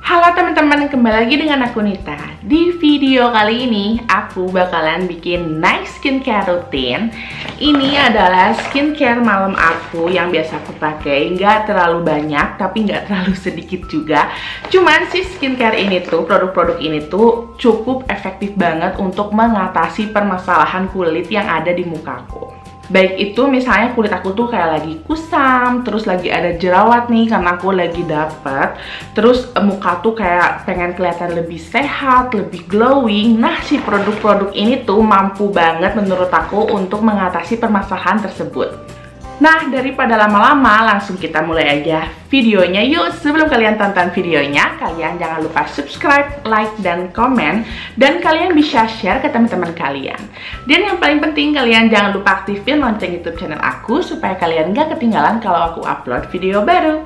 Halo teman-teman, kembali lagi dengan aku Nita. Di video kali ini aku bakalan bikin night skincare rutin. Ini adalah skincare malam aku yang biasa aku pakai. Nggak terlalu banyak, tapi nggak terlalu sedikit juga. Cuman si skincare ini tuh, produk-produk ini tuh cukup efektif banget untuk mengatasi permasalahan kulit yang ada di mukaku. Baik itu misalnya kulit aku tuh kayak lagi kusam, terus lagi ada jerawat nih karena aku lagi dapet, terus muka tuh kayak pengen kelihatan lebih sehat, lebih glowing. Nah, si produk-produk ini tuh mampu banget menurut aku untuk mengatasi permasalahan tersebut. Nah, daripada lama-lama, langsung kita mulai aja videonya yuk. Sebelum kalian tonton videonya, kalian jangan lupa subscribe, like, dan komen. Dan kalian bisa share ke teman-teman kalian. Dan yang paling penting, kalian jangan lupa aktifin lonceng YouTube channel aku supaya kalian gak ketinggalan kalau aku upload video baru.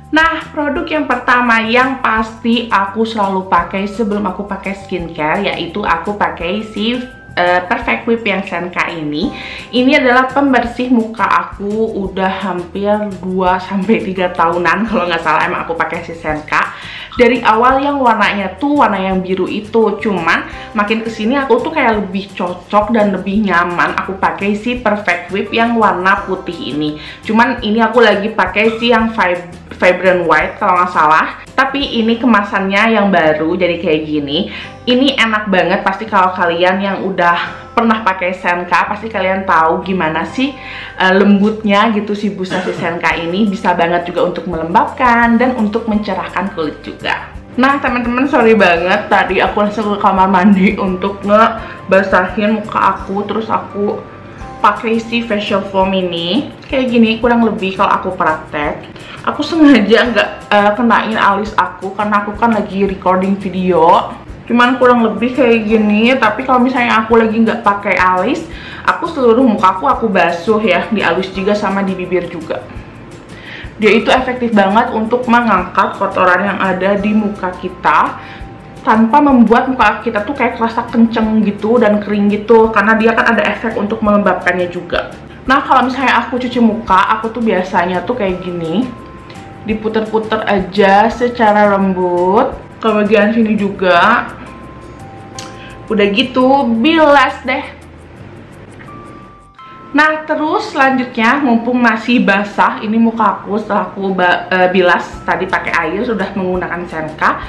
Nah, produk yang pertama yang pasti aku selalu pakai sebelum aku pakai skincare, yaitu aku pakai si Perfect Whip yang Senka ini. Ini adalah pembersih muka aku udah hampir 2-3 tahunan kalau nggak salah emang aku pakai si Senka. Dari awal yang warnanya tuh warna yang biru itu, cuman makin kesini aku tuh kayak lebih cocok dan lebih nyaman aku pakai si Perfect Whip yang warna putih ini. Cuman ini aku lagi pakai si yang Vibrant White kalau nggak salah. Tapi ini kemasannya yang baru jadi kayak gini. Ini enak banget, pasti kalau kalian yang udah pernah pakai Senka pasti kalian tahu gimana sih lembutnya gitu si busa si Senka ini. Bisa banget juga untuk melembabkan dan untuk mencerahkan kulit juga. Nah teman-teman, sorry banget tadi aku langsung ke kamar mandi untuk ngebasahin muka aku. Terus aku pakai si facial foam ini kayak gini kurang lebih kalau aku praktek. Aku sengaja nggak kenain alis aku karena aku kan lagi recording video. Cuman kurang lebih kayak gini. Tapi kalau misalnya aku lagi nggak pakai alis, aku seluruh muka aku basuh ya, di alis juga sama di bibir juga. Dia itu efektif banget untuk mengangkat kotoran yang ada di muka kita tanpa membuat muka kita tuh kayak kerasa kenceng gitu dan kering gitu, karena dia kan ada efek untuk melembabkannya juga. Nah kalau misalnya aku cuci muka, aku tuh biasanya tuh kayak gini, diputer-puter aja secara lembut ke bagian sini juga. Udah gitu bilas deh. Nah terus selanjutnya, mumpung masih basah ini muka aku setelah aku bilas tadi pakai air sudah menggunakan Senka,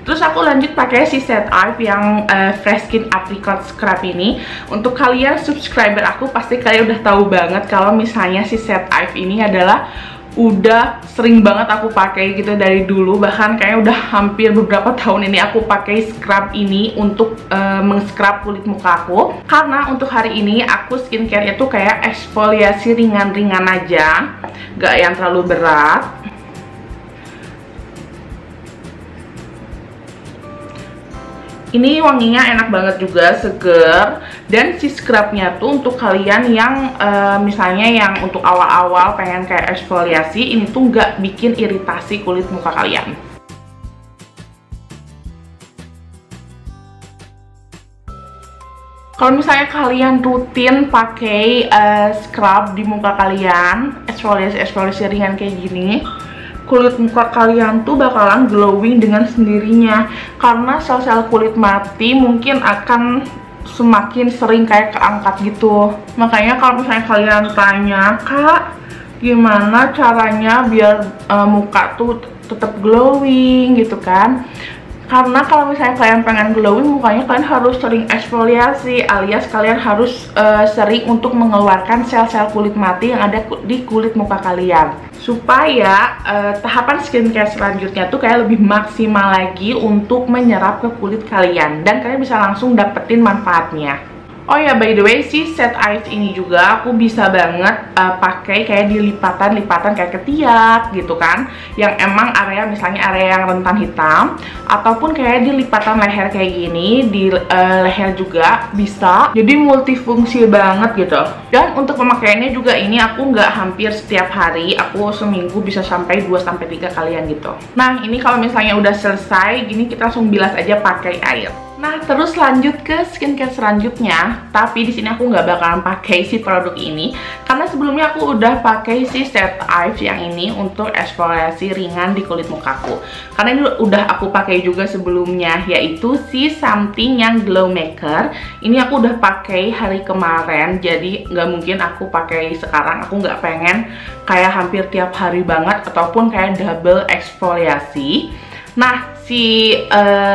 terus aku lanjut pakai si Set Eye yang Fresh Skin Apricot Scrub ini. Untuk kalian subscriber aku pasti kalian udah tahu banget kalau misalnya si Set Eye ini adalah udah sering banget aku pakai gitu dari dulu, bahkan kayaknya udah hampir beberapa tahun ini aku pakai scrub ini untuk meng-scrub kulit muka aku. Karena untuk hari ini aku skincare itu kayak eksfoliasi ringan-ringan aja, gak yang terlalu berat. Ini wanginya enak banget juga, seger. Dan si scrubnya tuh untuk kalian yang misalnya yang untuk awal-awal pengen kayak eksfoliasi, ini tuh nggak bikin iritasi kulit muka kalian. Kalau misalnya kalian rutin pakai scrub di muka kalian, eksfoliasi ringan kayak gini, kulit muka kalian tuh bakalan glowing dengan sendirinya. Karena sel-sel kulit mati mungkin akan semakin sering kayak keangkat gitu. Makanya kalau misalnya kalian tanya, Kak, gimana caranya biar muka tuh tetap glowing gitu kan? Karena kalau misalnya kalian pengen glowing mukanya, kalian harus sering eksfoliasi, alias kalian harus sering untuk mengeluarkan sel-sel kulit mati yang ada di kulit muka kalian, supaya tahapan skincare selanjutnya tuh kayak lebih maksimal lagi untuk menyerap ke kulit kalian dan kalian bisa langsung dapetin manfaatnya. Oh ya, by the way, si Set Eye ini juga aku bisa banget pakai kayak di lipatan-lipatan kayak ketiak gitu kan, yang emang area misalnya area yang rentan hitam, ataupun kayak di lipatan leher kayak gini, di leher juga bisa. Jadi multifungsi banget gitu. Dan untuk pemakaiannya juga ini aku nggak hampir setiap hari, aku seminggu bisa sampai 2-3 kalian gitu. Nah ini kalau misalnya udah selesai gini, kita langsung bilas aja pakai air. Nah, terus lanjut ke skincare selanjutnya. Tapi di sini aku nggak bakalan pakai si produk ini karena sebelumnya aku udah pakai si Set Ives yang ini untuk eksfoliasi ringan di kulit mukaku. Karena ini udah aku pakai juga sebelumnya, yaitu si Something yang Glow Maker. Ini aku udah pakai hari kemarin, jadi nggak mungkin aku pakai sekarang. Aku nggak pengen kayak hampir tiap hari banget ataupun kayak double eksfoliasi. Nah, si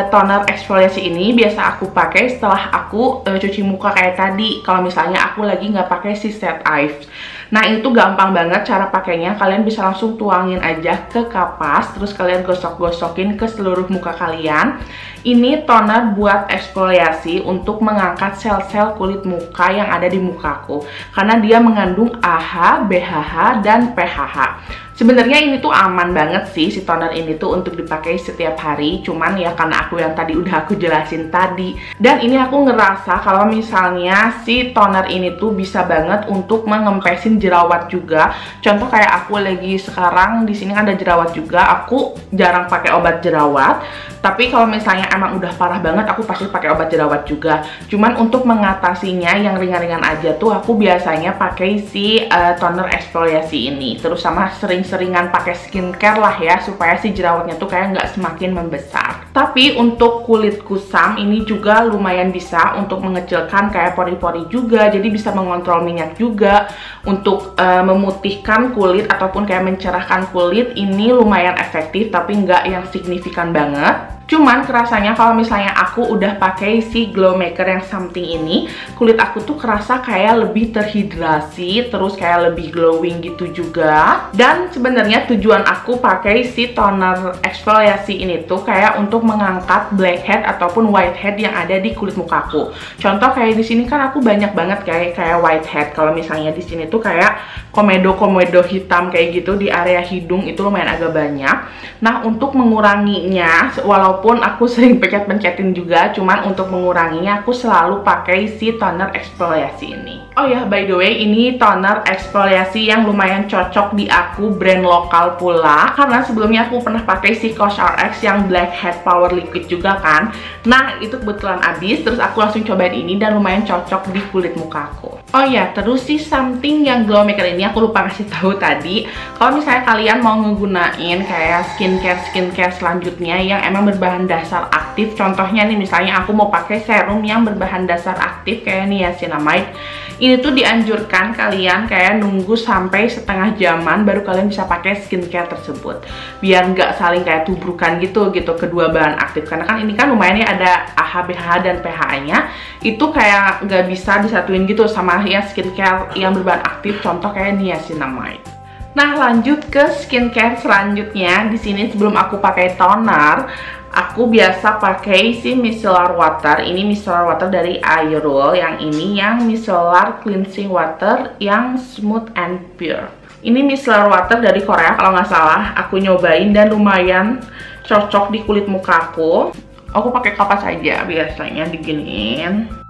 toner eksfoliasi ini biasa aku pakai setelah aku cuci muka kayak tadi. Kalau misalnya aku lagi nggak pakai si Set Ives. Nah, itu gampang banget cara pakainya. Kalian bisa langsung tuangin aja ke kapas, terus kalian gosok-gosokin ke seluruh muka kalian. Ini toner buat eksfoliasi untuk mengangkat sel-sel kulit muka yang ada di mukaku. Karena dia mengandung AHA, BHA, dan PHA. Sebenarnya ini tuh aman banget sih si toner ini tuh untuk dipakai setiap hari. Cuman ya karena aku yang tadi udah aku jelasin tadi. Dan ini aku ngerasa kalau misalnya si toner ini tuh bisa banget untuk mengempesin jerawat juga. Contoh kayak aku lagi sekarang di sini ada jerawat juga. Aku jarang pakai obat jerawat. Tapi kalau misalnya emang udah parah banget, aku pasti pakai obat jerawat juga. Cuman untuk mengatasinya yang ringan-ringan aja tuh aku biasanya pakai si toner eksfoliasi ini. Terus sama sering-seringan pakai skincare lah ya, supaya si jerawatnya tuh kayak nggak semakin membesar. Tapi untuk kulit kusam ini juga lumayan bisa untuk mengecilkan kayak pori-pori juga. Jadi bisa mengontrol minyak juga. Untuk memutihkan kulit ataupun kayak mencerahkan kulit ini lumayan efektif, tapi nggak yang signifikan banget. Cuman kerasanya kalau misalnya aku udah pakai si Glow Maker yang Something ini, kulit aku tuh kerasa kayak lebih terhidrasi, terus kayak lebih glowing gitu juga. Dan sebenarnya tujuan aku pakai si toner eksfoliasi ini tuh kayak untuk mengangkat blackhead ataupun whitehead yang ada di kulit mukaku. Contoh kayak di sini kan aku banyak banget kayak whitehead. Kalau misalnya di sini tuh kayak komedo hitam kayak gitu di area hidung itu lumayan agak banyak. Nah, untuk menguranginya, walaupun aku sering pencet-pencetin juga, cuman untuk menguranginya aku selalu pakai si toner eksfoliasi ini. Oh ya, by the way, ini toner eksfoliasi yang lumayan cocok di aku, brand lokal pula. Karena sebelumnya aku pernah pakai si COSRX yang Blackhead Power Liquid juga kan. Nah, itu kebetulan habis, terus aku langsung cobain ini dan lumayan cocok di kulit mukaku. Oh ya, terus si Something yang Glow Maker ini aku lupa ngasih tahu tadi. Kalau misalnya kalian mau ngegunain kayak skincare selanjutnya yang emang berbahan dasar aktif, contohnya nih misalnya aku mau pakai serum yang berbahan dasar aktif kayak niacinamide, ini tuh dianjurkan kalian kayak nunggu sampai setengah jaman baru kalian bisa pakai skincare tersebut, biar nggak saling kayak tubrukan gitu kedua bahan aktif. Karena kan ini kan lumayan ya, ada AHA, BHA, dan PHA nya itu kayak nggak bisa disatuin gitu sama ya skincare yang berbahan aktif, contoh kayak niacinamide. Nah, lanjut ke skincare selanjutnya. Di sini sebelum aku pakai toner, aku biasa pakai si micellar water. Ini micellar water dari Airol. Yang ini yang micellar cleansing water yang smooth and pure. Ini micellar water dari Korea kalau nggak salah. Aku nyobain dan lumayan cocok di kulit mukaku. Aku pakai kapas aja biasanya diginiin.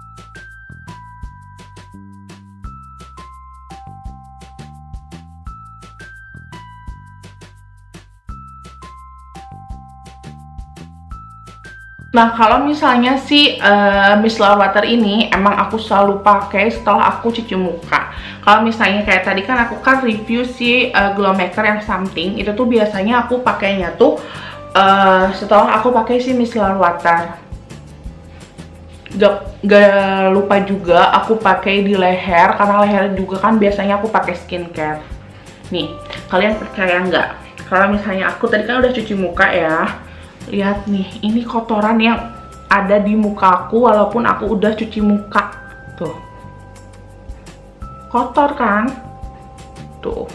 Nah, kalau misalnya si micellar water ini emang aku selalu pakai setelah aku cuci muka. Kalau misalnya kayak tadi kan aku kan review si Glow Maker yang Something, itu tuh biasanya aku pakainya tuh setelah aku pakai si micellar water. Gak lupa juga aku pakai di leher, karena leher juga kan biasanya aku pakai skincare. Nih, kalian percaya nggak? Kalau misalnya aku tadi kan udah cuci muka ya. Lihat nih, ini kotoran yang ada di mukaku walaupun aku udah cuci muka. Tuh. Kotor kan? Tuh.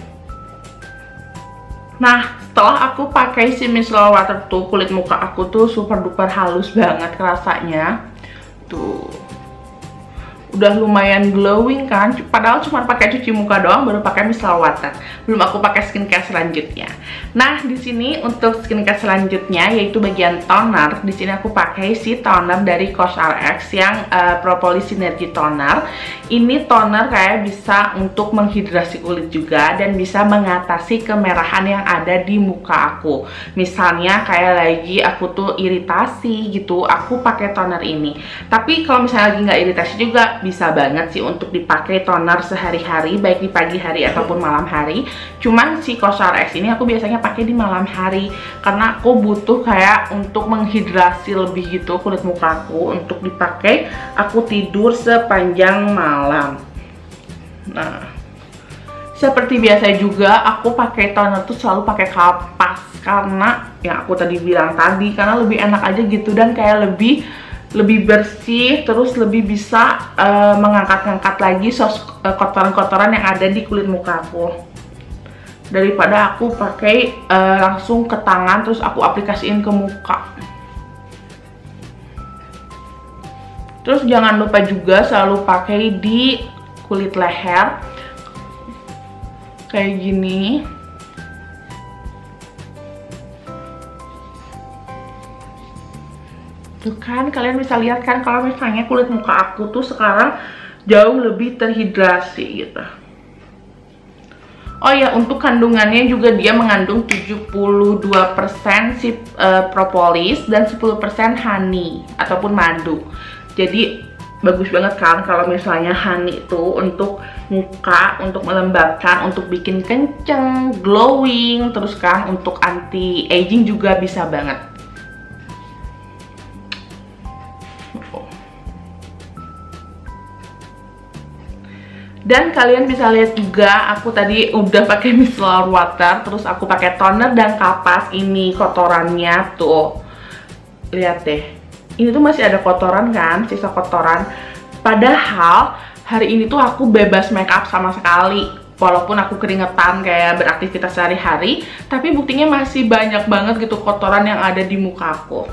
Nah, setelah aku pakai si micellar water tuh, kulit muka aku tuh super duper halus banget rasanya. Tuh. udah lumayan glowing kan, padahal cuma pakai cuci muka doang, baru pakai micellar water. Belum aku pakai skincare selanjutnya. Nah, di sini untuk skincare selanjutnya yaitu bagian toner. Di sini aku pakai si toner dari COSRX yang Propolis Synergy Toner. Ini toner kayak bisa untuk menghidrasi kulit juga dan bisa mengatasi kemerahan yang ada di muka aku. Misalnya kayak lagi aku tuh iritasi gitu, aku pakai toner ini. Tapi kalau misalnya lagi nggak iritasi juga bisa banget sih untuk dipakai toner sehari-hari, baik di pagi hari ataupun malam hari. Cuman si COSRX ini aku biasanya pakai di malam hari karena aku butuh kayak untuk menghidrasi lebih gitu kulit mukaku untuk dipakai aku tidur sepanjang malam. Nah, seperti biasa juga aku pakai toner tuh selalu pakai kapas karena yang aku tadi bilang tadi, karena lebih enak aja gitu dan kayak lebih bersih, terus lebih bisa mengangkat-ngangkat lagi kotoran-kotoran yang ada di kulit muka aku daripada aku pakai langsung ke tangan terus aku aplikasiin ke muka. Terus jangan lupa juga selalu pakai di kulit leher kayak gini. Tuh kan, kalian bisa lihat kan kalau misalnya kulit muka aku tuh sekarang jauh lebih terhidrasi gitu. Oh ya, untuk kandungannya juga dia mengandung 72% si propolis dan 10% honey ataupun madu. Jadi bagus banget kan kalau misalnya honey itu untuk muka, untuk melembabkan, untuk bikin kenceng, glowing, terus kan untuk anti aging juga bisa banget. Dan kalian bisa lihat juga aku tadi udah pakai micellar water, terus aku pakai toner dan kapas ini kotorannya tuh. Lihat deh. Ini tuh masih ada kotoran kan, sisa kotoran. Padahal hari ini tuh aku bebas make up sama sekali. Walaupun aku keringetan kayak beraktivitas sehari-hari, tapi buktinya masih banyak banget gitu kotoran yang ada di muka aku.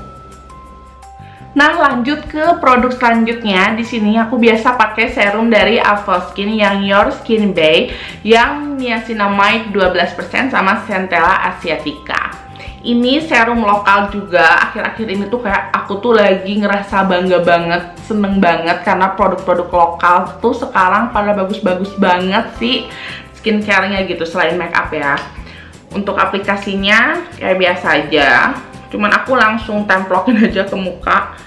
Nah, lanjut ke produk selanjutnya. Di sini aku biasa pakai serum dari Avoskin yang Your Skin Bay yang niacinamide 12% sama Centella asiatica. Ini serum lokal juga. Akhir-akhir ini tuh kayak aku tuh lagi ngerasa bangga banget, seneng banget karena produk-produk lokal tuh sekarang pada bagus-bagus banget sih skincare-nya gitu selain make up ya. Untuk aplikasinya kayak biasa aja. Cuman aku langsung templokin aja ke muka.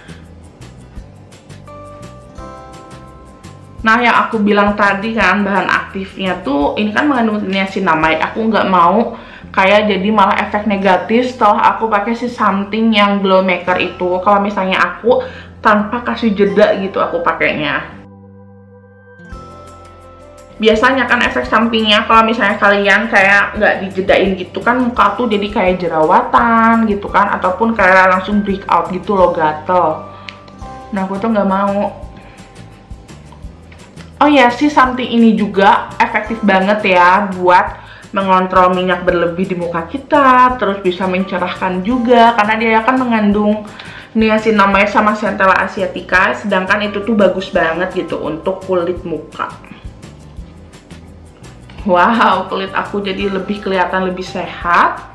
Nah, yang aku bilang tadi kan bahan aktifnya tuh ini kan mengandung niacinamide. Aku nggak mau kayak jadi malah efek negatif setelah aku pakai si something yang glow maker itu. Kalau misalnya aku tanpa kasih jeda gitu aku pakainya. Biasanya kan efek sampingnya kalau misalnya kalian kayak nggak dijedain gitu kan muka tuh jadi kayak jerawatan gitu kan, ataupun kayak langsung break out gitu loh, gatel. Nah, aku tuh nggak mau. Oh ya, si something ini juga efektif banget ya buat mengontrol minyak berlebih di muka kita, terus bisa mencerahkan juga karena dia akan mengandung niacinamide sama Centella asiatica, sedangkan itu tuh bagus banget gitu untuk kulit muka. Wow, kulit aku jadi lebih kelihatan lebih sehat.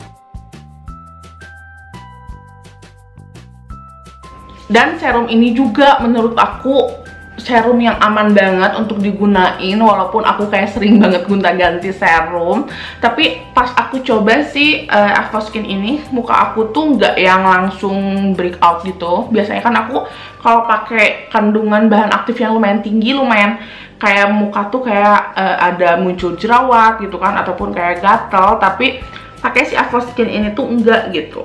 Dan serum ini juga menurut aku serum yang aman banget untuk digunain, walaupun aku kayak sering banget gonta-ganti serum. Tapi pas aku coba sih Avoskin ini, muka aku tuh nggak yang langsung break out gitu. Biasanya kan aku kalau pakai kandungan bahan aktif yang lumayan tinggi, lumayan kayak muka tuh kayak ada muncul jerawat gitu kan, ataupun kayak gatel. Tapi pakai si Avoskin ini tuh enggak gitu.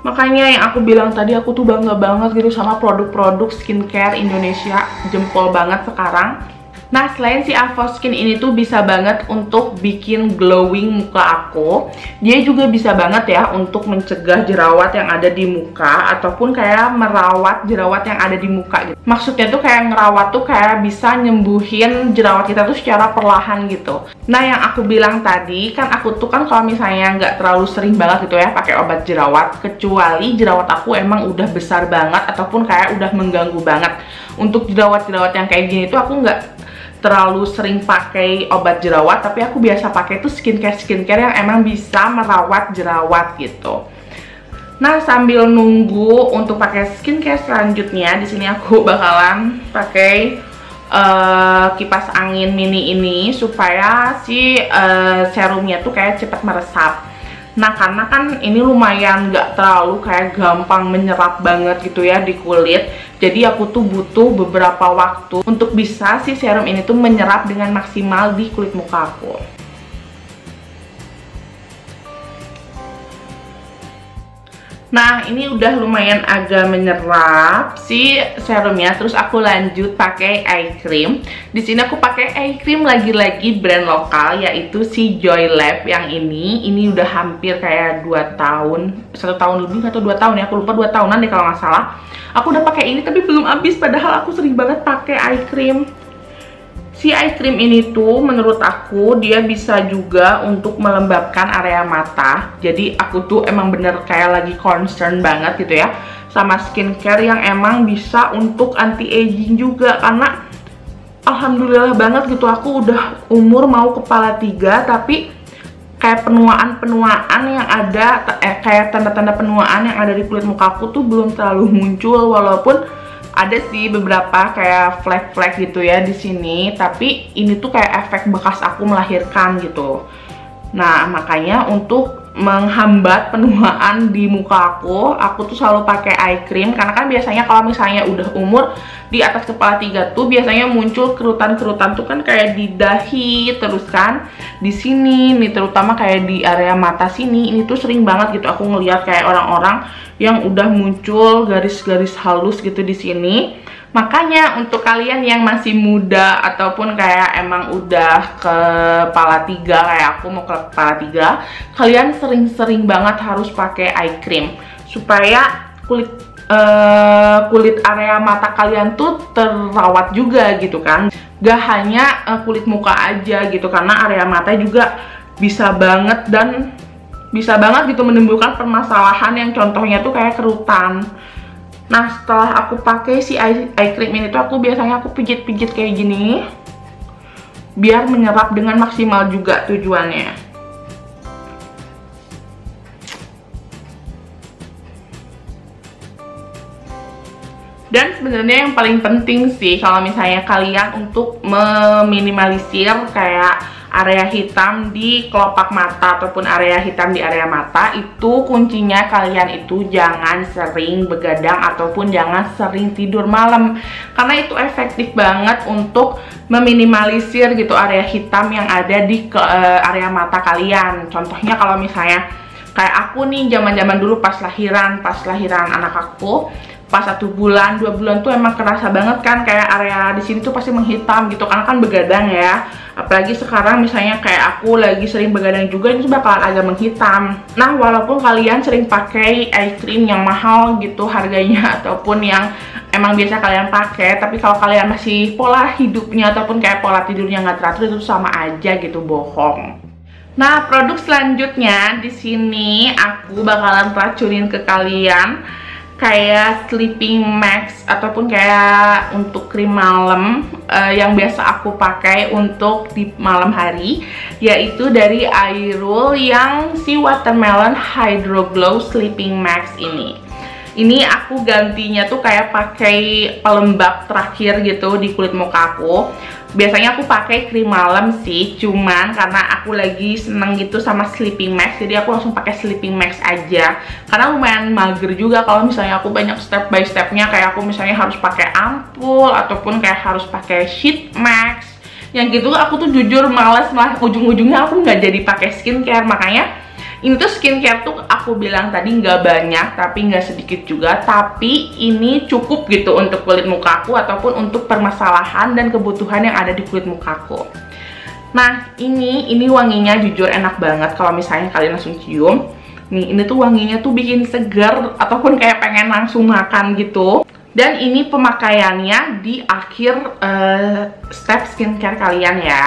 Makanya yang aku bilang tadi, aku tuh bangga banget gitu sama produk-produk skincare Indonesia, jempol banget sekarang. Nah, selain si Avoskin ini tuh bisa banget untuk bikin glowing muka aku, dia juga bisa banget ya untuk mencegah jerawat yang ada di muka ataupun kayak merawat jerawat yang ada di muka gitu. Maksudnya tuh kayak ngerawat tuh kayak bisa nyembuhin jerawat kita tuh secara perlahan gitu. Nah, yang aku bilang tadi kan aku tuh kan kalau misalnya nggak terlalu sering banget gitu ya pakai obat jerawat, kecuali jerawat aku emang udah besar banget ataupun kayak udah mengganggu banget. Untuk jerawat-jerawat yang kayak gini tuh aku nggak terlalu sering pakai obat jerawat, tapi aku biasa pakai tuh skincare yang emang bisa merawat jerawat gitu. Nah, sambil nunggu untuk pakai skincare selanjutnya, di sini aku bakalan pakai kipas angin mini ini supaya si serumnya tuh kayak cepat meresap. Nah, karena kan ini lumayan nggak terlalu kayak gampang menyerap banget gitu ya di kulit. Jadi aku tuh butuh beberapa waktu untuk bisa si serum ini tuh menyerap dengan maksimal di kulit muka aku. Nah, ini udah lumayan agak menyerap si serumnya. Terus aku lanjut pakai eye cream. Di sini aku pakai eye cream lagi-lagi brand lokal, yaitu si Joy Lab yang ini. Ini udah hampir kayak 2 tahun, 1 tahun lebih atau 2 tahun ya. Aku lupa, 2 tahunan deh kalau nggak salah. Aku udah pakai ini tapi belum habis. Padahal aku sering banget pakai eye cream. Si eye cream ini tuh menurut aku dia bisa juga untuk melembabkan area mata. Jadi aku tuh emang bener kayak lagi concern banget gitu ya sama skincare yang emang bisa untuk anti aging juga. Karena alhamdulillah banget gitu, aku udah umur mau kepala 3 tapi kayak penuaan yang ada, kayak tanda-tanda penuaan yang ada di kulit muka aku tuh belum terlalu muncul. Walaupun ada sih beberapa kayak flek-flek gitu ya di sini, tapi ini tuh kayak efek bekas aku melahirkan gitu. Nah, makanya untuk menghambat penuaan di muka aku tuh selalu pakai eye cream. Karena kan biasanya kalau misalnya udah umur di atas kepala 3 tuh biasanya muncul kerutan-kerutan tuh kan kayak di dahi, terus kan di sini nih, terutama kayak di area mata sini. Ini tuh sering banget gitu aku ngeliat kayak orang-orang yang udah muncul garis-garis halus gitu di sini. Makanya untuk kalian yang masih muda ataupun kayak emang udah kepala 3 kayak aku mau ke kepala 3, kalian sering-sering banget harus pakai eye cream supaya kulit area mata kalian tuh terawat juga gitu kan. Gak hanya kulit muka aja gitu, karena area mata juga bisa banget gitu menimbulkan permasalahan yang contohnya tuh kayak kerutan. Nah, setelah aku pakai si eye cream ini tuh aku biasanya aku pijit-pijit kayak gini biar menyerap dengan maksimal juga tujuannya. Dan sebenarnya yang paling penting sih kalau misalnya kalian untuk meminimalisir kayak area hitam di kelopak mata ataupun area hitam di area mata, itu kuncinya kalian itu jangan sering begadang ataupun jangan sering tidur malam, karena itu efektif banget untuk meminimalisir gitu area hitam yang ada di area mata kalian. Contohnya kalau misalnya kayak aku nih zaman-zaman dulu pas lahiran anak aku, pas 1 bulan, 2 bulan tuh emang kerasa banget kan kayak area di sini tuh pasti menghitam gitu karena kan begadang ya. Apalagi sekarang misalnya kayak aku lagi sering begadang juga, itu bakalan agak menghitam. Nah, walaupun kalian sering pakai eye cream yang mahal gitu harganya ataupun yang emang biasa kalian pakai, tapi kalau kalian masih pola hidupnya ataupun kayak pola tidurnya nggak teratur, itu sama aja gitu, bohong. Nah, produk selanjutnya di sini aku bakalan racunin ke kalian kayak sleeping mask ataupun kayak untuk krim malam yang biasa aku pakai untuk di malam hari, yaitu dari Airul yang si Watermelon Hydro Glow Sleeping Mask ini. Ini aku gantinya tuh kayak pakai pelembab terakhir gitu di kulit muka aku. Biasanya aku pakai krim malam sih, cuman karena aku lagi seneng gitu sama sleeping mask, jadi aku langsung pakai sleeping mask aja. Karena lumayan mager juga kalau misalnya aku banyak step by stepnya, kayak aku misalnya harus pakai ampul ataupun kayak harus pakai sheet mask. Yang gitu aku tuh jujur males, malah ujung-ujungnya aku nggak jadi pakai skincare. Makanya Ini tuh skincare tuh aku bilang tadi nggak banyak tapi nggak sedikit juga, tapi ini cukup gitu untuk kulit mukaku ataupun untuk permasalahan dan kebutuhan yang ada di kulit mukaku. Nah, ini wanginya jujur enak banget kalau misalnya kalian langsung cium. Nih, ini tuh wanginya tuh bikin segar ataupun kayak pengen langsung makan gitu. Dan ini pemakaiannya di akhir step skincare kalian ya.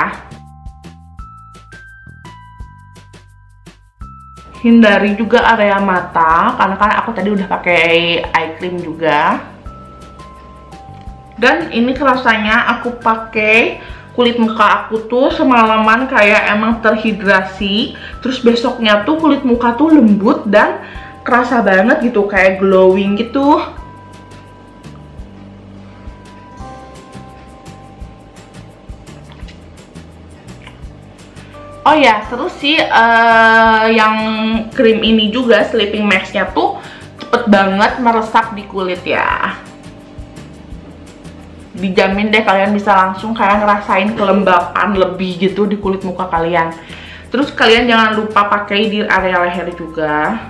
Hindari juga area mata karena kan aku tadi udah pakai eye cream juga. Dan ini kerasanya aku pakai kulit muka aku tuh semalaman kayak emang terhidrasi, terus besoknya tuh kulit muka tuh lembut dan kerasa banget gitu, kayak glowing gitu. Oh ya, terus sih yang krim ini juga sleeping mask-nya tuh cepet banget meresap di kulit ya. Dijamin deh kalian bisa langsung kayak ngerasain kelembapan lebih gitu di kulit muka kalian. Terus kalian jangan lupa pakai di area leher juga.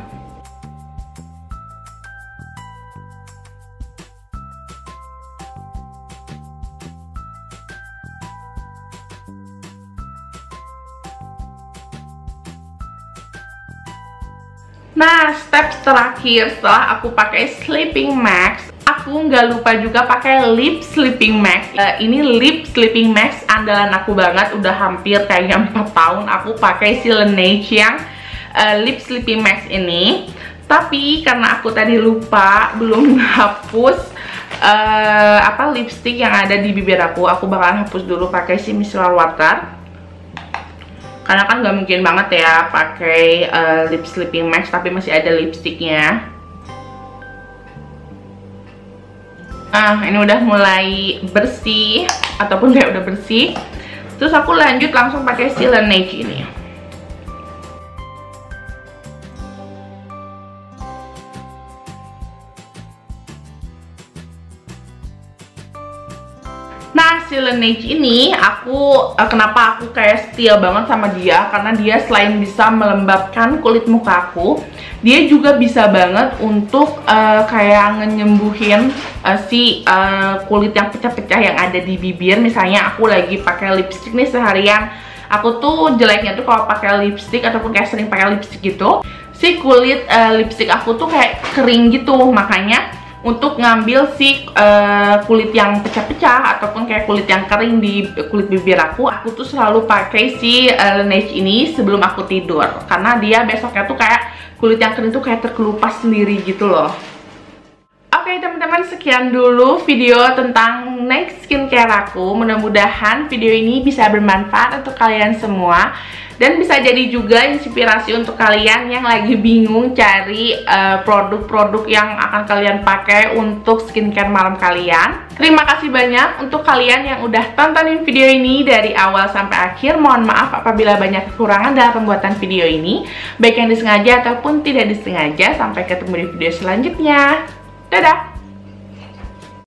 Nah, step terakhir setelah aku pakai sleeping mask, aku nggak lupa juga pakai lip sleeping mask. Ini lip sleeping mask andalan aku banget, udah hampir kayaknya 4 tahun aku pakai si Laneige yang lip sleeping mask ini. Tapi karena aku tadi lupa belum hapus lipstick yang ada di bibir aku bakalan hapus dulu pakai si micellar water. Karena kan nggak mungkin banget ya pakai lip sleeping mask tapi masih ada lipsticknya. Ini udah mulai bersih ataupun kayak udah bersih. Terus aku lanjut langsung pakai si Laneige ini. Nah, si Laneige ini kenapa aku kayak setia banget sama dia, karena dia selain bisa melembabkan kulit muka aku, dia juga bisa banget untuk kayak nyembuhin kulit yang pecah-pecah yang ada di bibir. Misalnya aku lagi pakai lipstick nih seharian, aku tuh jeleknya tuh kalau pakai lipstick ataupun kayak sering pakai lipstick gitu, si kulit lipstick aku tuh kayak kering gitu. Makanya untuk ngambil si kulit yang pecah-pecah ataupun kayak kulit yang kering di kulit bibir aku tuh selalu pakai si Laneige ini sebelum aku tidur, karena dia besoknya tuh kayak kulit yang kering tuh kayak terkelupas sendiri gitu loh. Oke teman-teman, sekian dulu video tentang next skincare aku. Mudah-mudahan video ini bisa bermanfaat untuk kalian semua dan bisa jadi juga inspirasi untuk kalian yang lagi bingung cari produk-produk yang akan kalian pakai untuk skincare malam kalian. Terima kasih banyak untuk kalian yang udah tontonin video ini dari awal sampai akhir. Mohon maaf apabila banyak kekurangan dalam pembuatan video ini, baik yang disengaja ataupun tidak disengaja. Sampai ketemu di video selanjutnya. Dadah!